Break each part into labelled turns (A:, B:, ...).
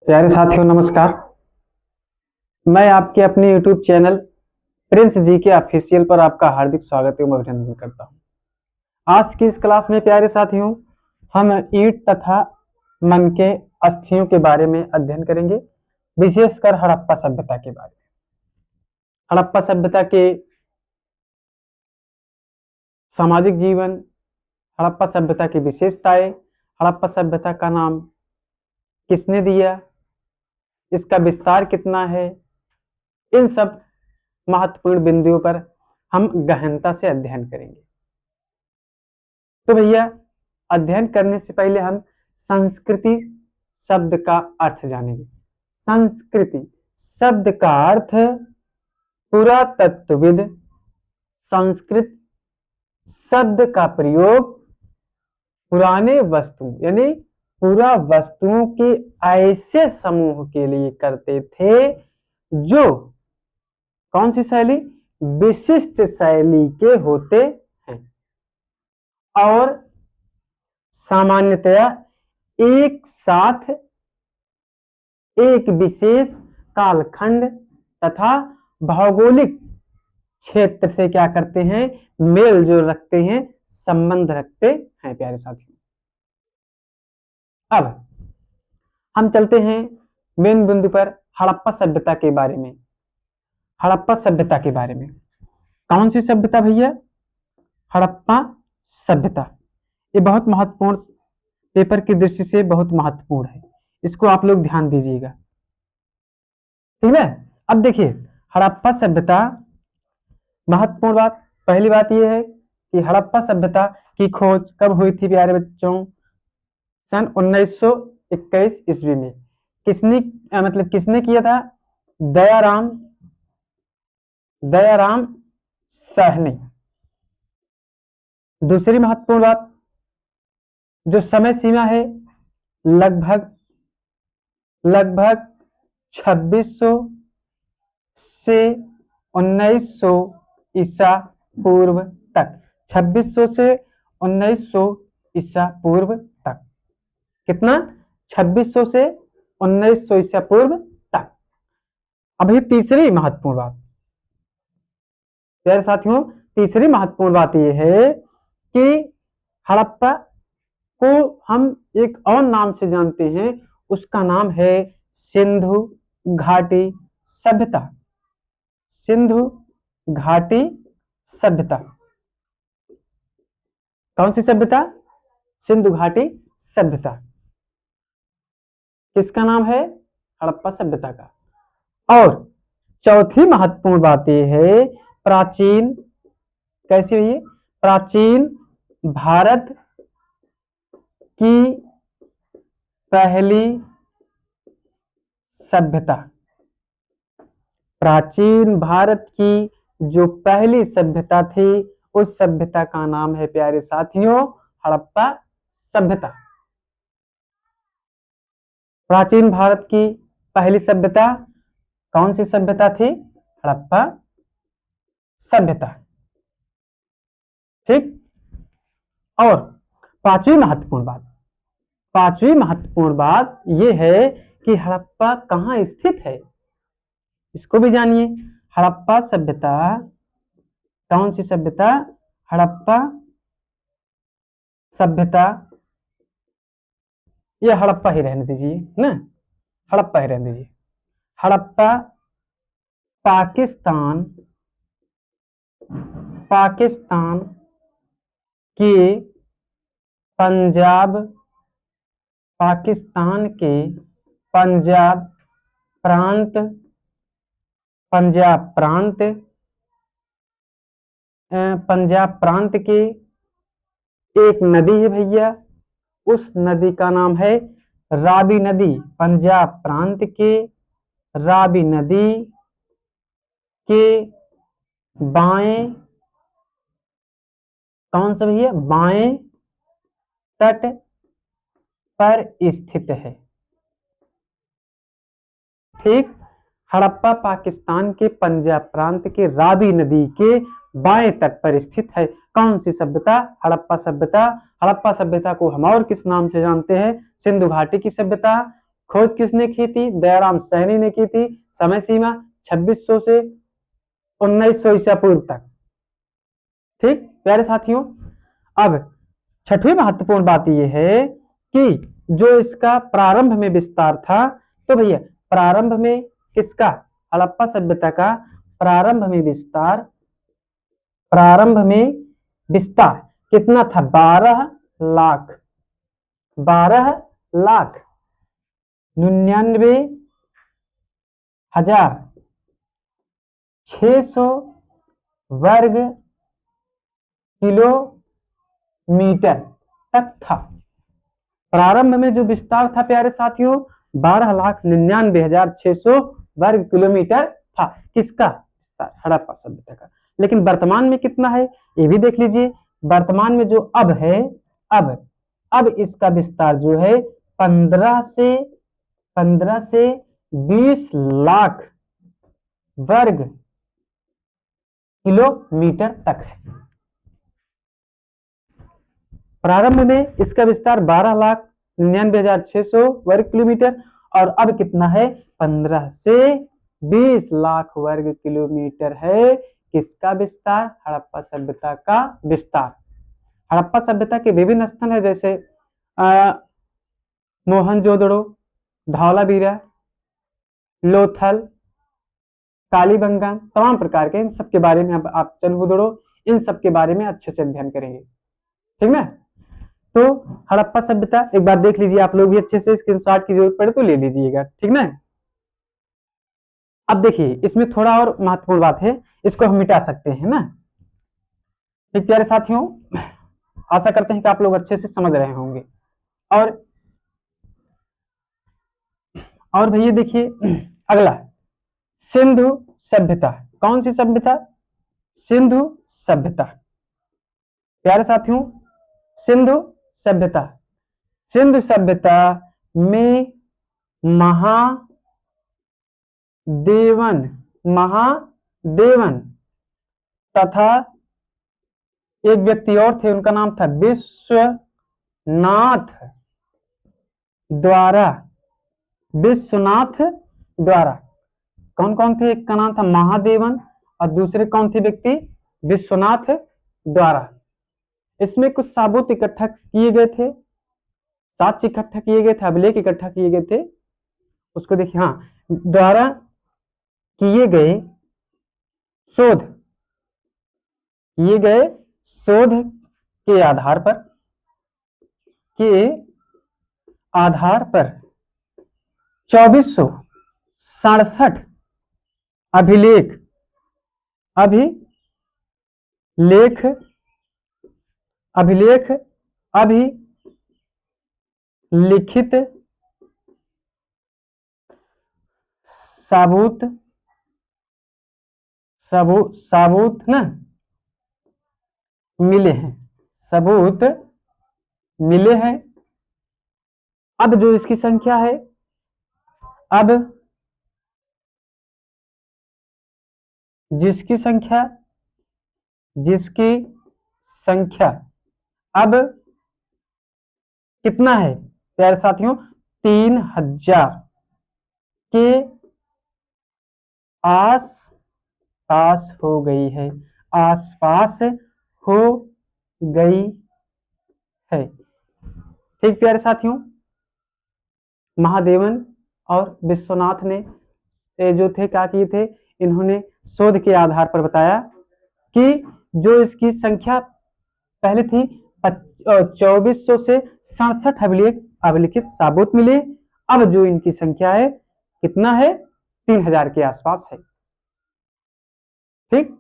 A: प्यारे साथियों नमस्कार। मैं आपके अपने YouTube चैनल प्रिंस जी के ऑफिशियल पर आपका हार्दिक स्वागत एवं अभिनंदन करता हूं। आज की इस क्लास में प्यारे साथियों हम ईंट तथा मन के अस्थियों के बारे में अध्ययन करेंगे, विशेषकर हड़प्पा सभ्यता के बारे में। हड़प्पा सभ्यता के सामाजिक जीवन, हड़प्पा सभ्यता की विशेषताएं, हड़प्पा सभ्यता का नाम किसने दिया, इसका विस्तार कितना है, इन सब महत्वपूर्ण बिंदुओं पर हम गहनता से अध्ययन करेंगे। तो भैया अध्ययन करने से पहले हम संस्कृति शब्द का अर्थ जानेंगे। संस्कृति शब्द का अर्थ पुरातत्वविद, संस्कृत शब्द का प्रयोग पुराने वस्तु यानी पूरा वस्तुओं के ऐसे समूह के लिए करते थे जो कौन सी शैली, विशिष्ट शैली के होते हैं और सामान्यतया एक साथ एक विशेष कालखंड तथा भौगोलिक क्षेत्र से क्या करते हैं, मेल जोल रखते हैं, संबंध रखते हैं। प्यारे साथियों अब हम चलते हैं मेन बिंदु पर, हड़प्पा सभ्यता के बारे में। हड़प्पा सभ्यता के बारे में कौन सी सभ्यता भैया, हड़प्पा सभ्यता। ये बहुत महत्वपूर्ण, पेपर की दृष्टि से बहुत महत्वपूर्ण है, इसको आप लोग ध्यान दीजिएगा, ठीक है। अब देखिए हड़प्पा सभ्यता, महत्वपूर्ण बात, पहली बात यह है कि हड़प्पा सभ्यता की खोज कब हुई थी प्यारे बच्चों, सन 1921 ईस्वी में। किसने किया था, दयाराम साहनी। दूसरी महत्वपूर्ण बात, जो समय सीमा है लगभग 2600 से 1900 ईसा पूर्व तक, 2600 से 1900 ईसा पूर्व तक, कितना, 2600 से 1900 ईसा पूर्व तक। अभी तीसरी महत्वपूर्ण बात प्यारे साथियों, तीसरी महत्वपूर्ण बात यह है कि हड़प्पा को हम एक और नाम से जानते हैं, उसका नाम है सिंधु घाटी सभ्यता। सिंधु घाटी सभ्यता, कौन सी सभ्यता, सिंधु घाटी सभ्यता। किसका नाम है, हड़प्पा सभ्यता का। और चौथी महत्वपूर्ण बात यह है, प्राचीन, कैसी हुई, प्राचीन भारत की पहली सभ्यता। प्राचीन भारत की जो पहली सभ्यता थी, उस सभ्यता का नाम है प्यारे साथियों हड़प्पा सभ्यता। प्राचीन भारत की पहली सभ्यता कौन सी सभ्यता थी, हड़प्पा सभ्यता, ठीक। और पांचवी महत्वपूर्ण बात यह है कि हड़प्पा कहां स्थित है, इसको भी जानिए। हड़प्पा सभ्यता कौन सी सभ्यता, हड़प्पा सभ्यता, यह हड़प्पा ही रहने दीजिए ना, हड़प्पा ही रहने दीजिए। हड़प्पा पाकिस्तान के पंजाब प्रांत के एक नदी है भैया, उस नदी का नाम है रावी नदी। पंजाब प्रांत के रावी नदी के बाएं, कौन सा भैया, बाएं तट पर स्थित है, ठीक। हड़प्पा पाकिस्तान के पंजाब प्रांत के रावी नदी के बाएं तट पर स्थित है। कौन सी सभ्यता, हड़प्पा सभ्यता। हड़प्पा सभ्यता को हम और किस नाम से जानते हैं, सिंधु घाटी की सभ्यता। खोज किसने की थी? दयाराम साहनी ने की थी। समय सीमा 2600 से 1900 ईसा पूर्व तक। ठीक प्यारे साथियों, अब छठवीं महत्वपूर्ण बात यह है कि जो इसका प्रारंभ में विस्तार था, तो भैया प्रारंभ में किसका? हड़प्पा सभ्यता का प्रारंभ में विस्तार कितना था? 12,99,600 वर्ग किलोमीटर तक था। प्रारंभ में जो विस्तार था प्यारे साथियों, 12,99,600 वर्ग किलोमीटर था। किसका विस्तार? हड़प्पा सभ्यता का। लेकिन वर्तमान में कितना है ये भी देख लीजिए। वर्तमान में जो अब है, अब इसका विस्तार जो है 15 से 20 लाख वर्ग किलोमीटर तक है। प्रारंभ में इसका विस्तार 12,99,600 वर्ग किलोमीटर, और अब कितना है? 15 से 20 लाख वर्ग किलोमीटर है। किसका विस्तार? हड़प्पा सभ्यता का विस्तार। हड़प्पा सभ्यता के विभिन्न स्थल है, जैसे मोहनजोदड़ो, धौलावीरा, लोथल, कालीबंगा, तमाम प्रकार के इन सब के बारे में अब आप चंदुदड़ो, इन सब के बारे में अच्छे से अध्ययन करेंगे। ठीक ना? तो हड़प्पा सभ्यता एक बार देख लीजिए आप लोग भी अच्छे से, स्क्रीनशॉट की जरूरत पड़े तो ले लीजिएगा। ठीक ना? अब देखिए इसमें थोड़ा और महत्वपूर्ण बात है, इसको हम मिटा सकते हैं ना। ठीक प्यारे साथियों, आशा करते हैं कि आप लोग अच्छे से समझ रहे होंगे। और भैया देखिए अगला, सिंधु सभ्यता। कौन सी सभ्यता? सिंधु सभ्यता। प्यारे साथियों, सिंधु सभ्यता। सिंधु सभ्यता में महादेवन तथा एक व्यक्ति और थे, उनका नाम था विश्वनाथ द्वारा। कौन कौन थे? एक का नाम था महादेवन और दूसरे कौन थे व्यक्ति? विश्वनाथ द्वारा। इसमें कुछ साबूत इकट्ठा किए गए थे, साक्ष्य इकट्ठा किए गए थे, अभिलेख इकट्ठा किए गए थे। उसको देखिए, हाँ, द्वारा किए गए शोध के आधार पर 2467 अभिलेख अभिलिखित सबूत ना मिले हैं। अब जो इसकी संख्या है, अब जिसकी संख्या अब कितना है प्यारे साथियों? 3000 के आसपास हो गई है। ठीक प्यारे साथियों, महादेवन और विश्वनाथ ने जो थे क्या किए थे? इन्होंने शोध के आधार पर बताया कि जो इसकी संख्या पहले थी 2400 से 67 अभिलिखित साबूत मिले। अब जो इनकी संख्या है कितना है? 3000 के आसपास है। ठीक,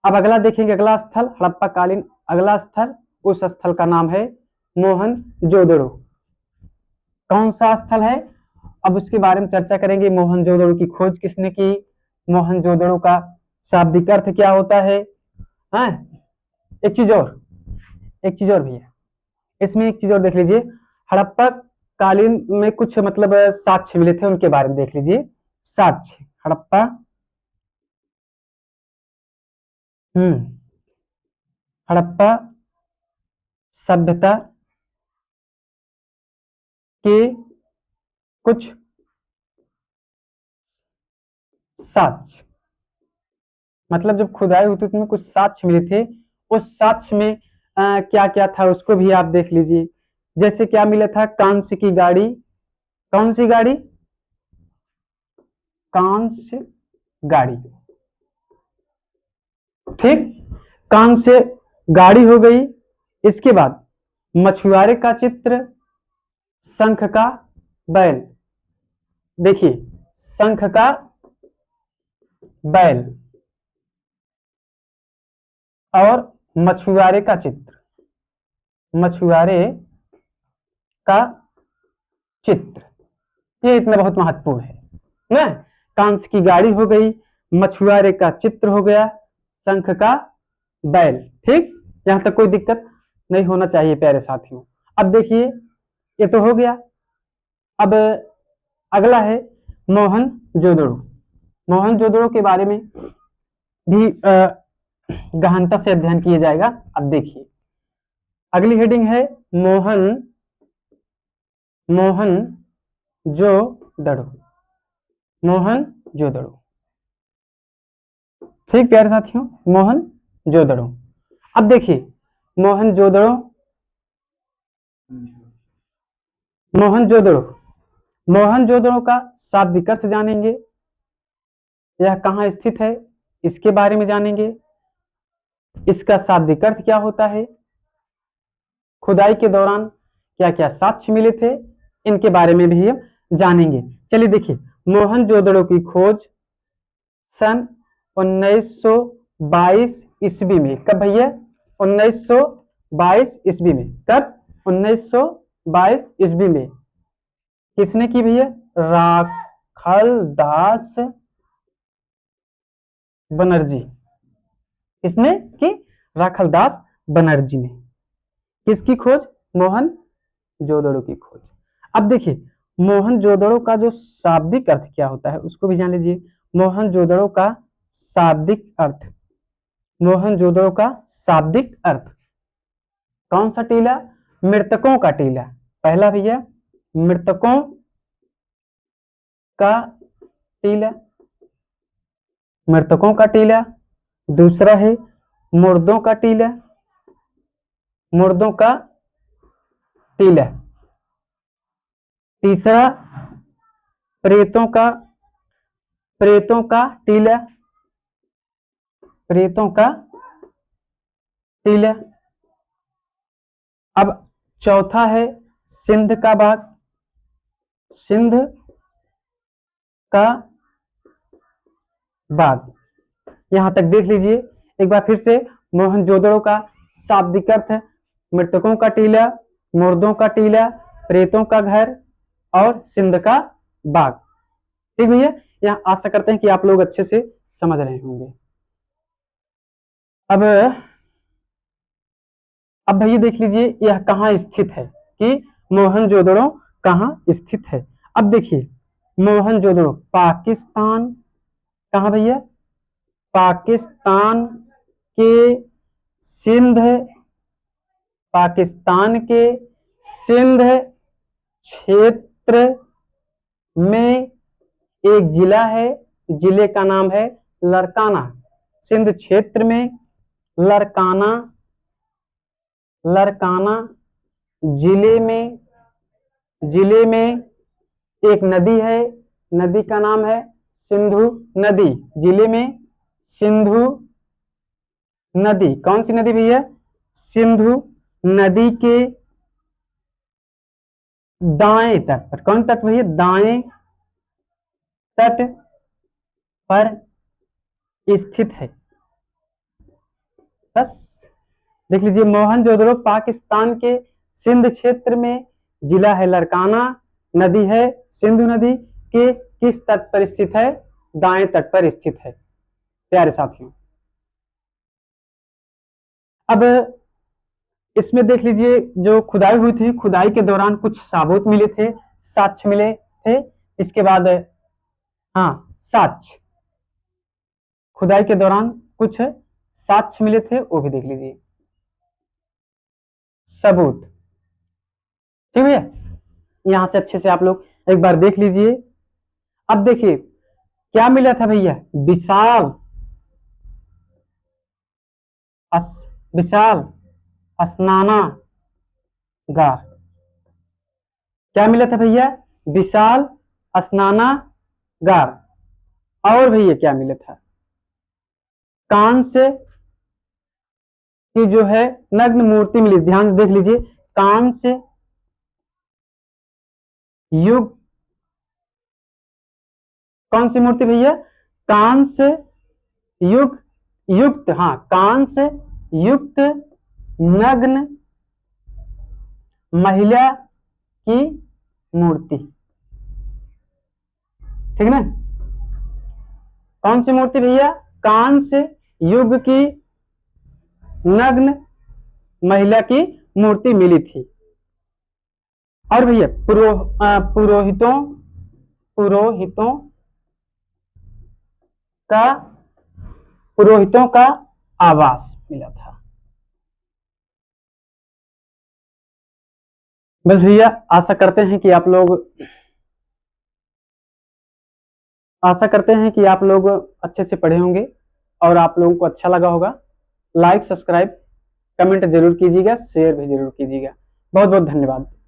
A: अब अगला देखेंगे, अगला स्थल हड़प्पा कालीन, अगला स्थल, उस स्थल का नाम है मोहनजोदड़ो। कौन सा स्थल है? अब उसके बारे में चर्चा करेंगे। मोहनजोदड़ो की खोज किसने की? मोहनजोदड़ो का शाब्दिक अर्थ क्या होता है? हाँ? एक चीज और भैया, इसमें एक चीज और देख लीजिए। हड़प्पा कालीन में कुछ मतलब साक्ष्य मिले थे, उनके बारे में देख लीजिए। साक्ष्य हड़प्पा हड़प्पा सभ्यता के कुछ साक्ष्य, मतलब जब खुदाई हुई थी उसमें कुछ साक्ष्य मिले थे। उस साक्ष्य में क्या क्या था उसको भी आप देख लीजिए। जैसे क्या मिला था, कांस्य की गाड़ी। कौन सी गाड़ी? कांस्य गाड़ी। ठीक, कांस्य गाड़ी हो गई। इसके बाद मछुआरे का चित्र, शंख का बैल। देखिए, शंख का बैल और मछुआरे का चित्र, मछुआरे का चित्र, ये इतना बहुत महत्वपूर्ण है ना। कांस्य की गाड़ी हो गई, मछुआरे का चित्र हो गया, शंख का बैल। ठीक, यहां तक कोई दिक्कत नहीं होना चाहिए प्यारे साथियों। अब देखिए, ये तो हो गया। अब अगला है मोहनजोदड़ो। मोहनजोदड़ो के बारे में भी गहनता से अध्ययन किया जाएगा। अब देखिए, अगली हेडिंग है मोहन जोदड़ो। मोहनजोदड़ो। ठीक प्यारे साथियों, मोहनजोदड़ो। अब देखिए, मोहनजोदड़ो मोहनजोदड़ो मोहनजोदड़ो का शाब्दिक अर्थ जानेंगे, यह कहाँ स्थित है इसके बारे में जानेंगे, इसका शाब्दिक अर्थ क्या होता है, खुदाई के दौरान क्या क्या साक्ष्य मिले थे, इनके बारे में भी हम जानेंगे। चलिए देखिए, मोहनजोदड़ो की खोज सन 1922 ईस्वी में। कब भैया? 1922 ईस्वी में। कब? 1922 ईस्वी में। किसने की भैया? राखलदास बनर्जी। किसने की? राखलदास बनर्जी ने। किसकी खोज? मोहनजोदड़ो की खोज। अब देखिए, मोहनजोदड़ो का जो शाब्दिक अर्थ क्या होता है उसको भी जान लीजिए। मोहनजोदड़ो का शाब्दिक अर्थ, मोहनजोदड़ो का शाब्दिक अर्थ, कौन सा टीला? मृतकों का टीला। पहला भैया, मृतकों का टीला, मृतकों का टीला। दूसरा है मुर्दों का टीला, मुर्दों का टीला। तीसरा प्रेतों का, प्रेतों का टीला, प्रेतों का टीला। अब चौथा है सिंध का बाग, सिंध का बाग। यहां तक देख लीजिए एक बार फिर से। मोहनजोदड़ो का शाब्दिक अर्थ है मृतकों का टीला, मुर्दों का टीला, प्रेतों का घर और सिंध का बाग। ठीक भैया, यहाँ आशा करते हैं कि आप लोग अच्छे से समझ रहे होंगे। अब भैया देख लीजिए यह कहाँ स्थित है, कि मोहनजोदड़ो कहाँ स्थित है। अब देखिए, मोहनजोदड़ो पाकिस्तान, कहाँ भैया? पाकिस्तान के सिंध, पाकिस्तान के सिंध क्षेत्र में एक जिला है, जिले का नाम है लरकाना। सिंध क्षेत्र में लरकाना, लरकाना जिले में, जिले में एक नदी है, नदी का नाम है सिंधु नदी। जिले में सिंधु नदी, कौन सी नदी भैया? सिंधु नदी के दाएं तट पर, कौन तट भैया? दाएं तट पर स्थित है। बस देख लीजिए, मोहनजोदड़ो पाकिस्तान के सिंध क्षेत्र में, जिला है लरकाना, नदी है सिंधु नदी के किस तट पर स्थित है? दाएं तट पर स्थित है प्यारे साथियों। अब इसमें देख लीजिए, जो खुदाई हुई थी, खुदाई के दौरान कुछ साबूत मिले थे, साक्ष्य मिले थे। इसके बाद हाँ, साक्ष्य, खुदाई के दौरान कुछ साक्ष्य मिले थे, वो भी देख लीजिए, सबूत। ठीक है, यहां से अच्छे से आप लोग एक बार देख लीजिए। अब देखिए क्या मिला था भैया, विशाल विशाल स्नानागार। क्या मिला था भैया, विशाल स्नानागार। और भैया क्या मिला था, कांस्य की जो है नग्न मूर्ति मिली। ध्यान से देख लीजिए, कांस्य युग, कौन सी मूर्ति भैया, कांस्य युग युक्त, हाँ कांस्य युक्त नग्न महिला की मूर्ति। ठीक ना, कौन सी मूर्ति भैया, कांस्य युग की नग्न महिला की मूर्ति मिली थी। और भैया पुरोहितों पुरोहितों का पुरोहितों का आवास मिला था। बस भैया आशा करते हैं कि आप लोग अच्छे से पढ़े होंगे और आप लोगों को अच्छा लगा होगा। लाइक, सब्सक्राइब, कमेंट जरूर कीजिएगा, शेयर भी जरूर कीजिएगा। बहुत बहुत धन्यवाद।